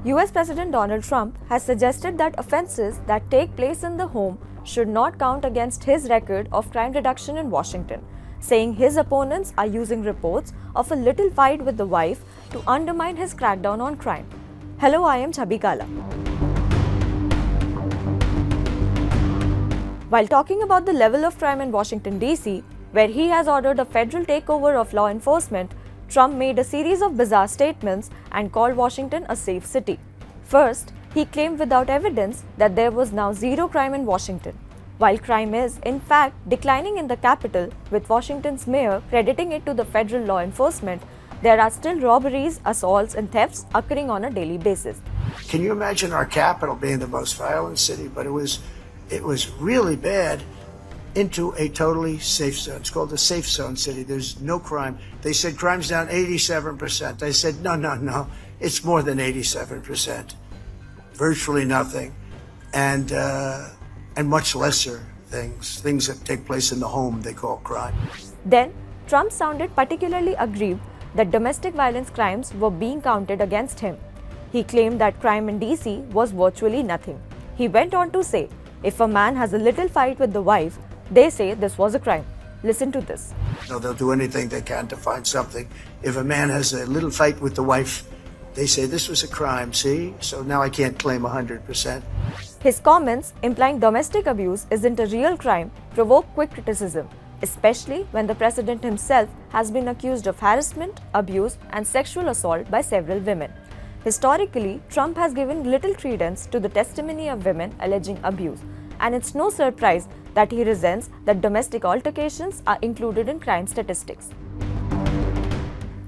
US President Donald Trump has suggested that offenses that take place in the home should not count against his record of crime reduction in Washington, saying his opponents are using reports of a little fight with the wife to undermine his crackdown on crime. Hello, I am Chhabi Kala. While talking about the level of crime in Washington, D.C., where he has ordered a federal takeover of law enforcement, Trump made a series of bizarre statements and called Washington a safe city. First, he claimed without evidence that there was now zero crime in Washington. While crime is, in fact, declining in the capital, with Washington's mayor crediting it to the federal law enforcement, there are still robberies, assaults, and thefts occurring on a daily basis. Can you imagine our capital being the most violent city? But it was really bad into a totally safe zone. It's called a safe zone city. There's no crime. They said crime's down 87%. I said, no. It's more than 87%. Virtually nothing. And much lesser things that take place in the home they call crime. Then, Trump sounded particularly aggrieved that domestic violence crimes were being counted against him. He claimed that crime in DC was virtually nothing. He went on to say, if a man has a little fight with the wife, they say this was a crime. Listen to this. No, they'll do anything they can to find something. If a man has a little fight with the wife, they say this was a crime, see? So now I can't claim 100%. His comments, implying domestic abuse isn't a real crime, provoke quick criticism, especially when the president himself has been accused of harassment, abuse, and sexual assault by several women. Historically, Trump has given little credence to the testimony of women alleging abuse, and it's no surprise that he resents that domestic altercations are included in crime statistics.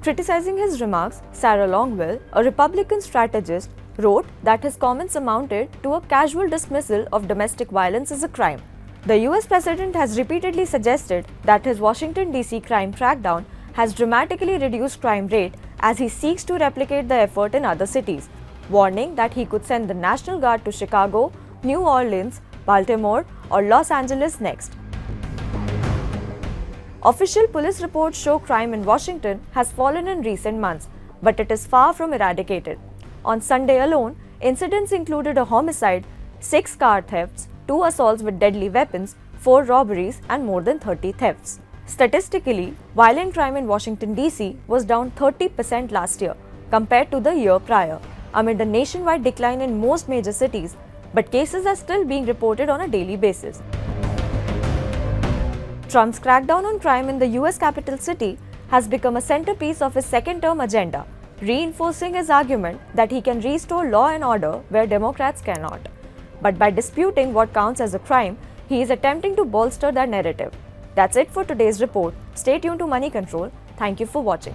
Criticizing his remarks, Sarah Longwell, a Republican strategist, wrote that his comments amounted to a casual dismissal of domestic violence as a crime. The US president has repeatedly suggested that his Washington, D.C. crime crackdown has dramatically reduced crime rate as he seeks to replicate the effort in other cities, warning that he could send the National Guard to Chicago, New Orleans, Baltimore, or Los Angeles next. Official police reports show crime in Washington has fallen in recent months, but it is far from eradicated. On Sunday alone, incidents included a homicide, 6 car thefts, 2 assaults with deadly weapons, 4 robberies, and more than 30 thefts. Statistically, violent crime in Washington, D.C. was down 30% last year compared to the year prior, amid a nationwide decline in most major cities, but cases are still being reported on a daily basis. Trump's crackdown on crime in the US capital city has become a centerpiece of his second-term agenda, reinforcing his argument that he can restore law and order where Democrats cannot. But by disputing what counts as a crime, he is attempting to bolster that narrative. That's it for today's report. Stay tuned to Moneycontrol. Thank you for watching.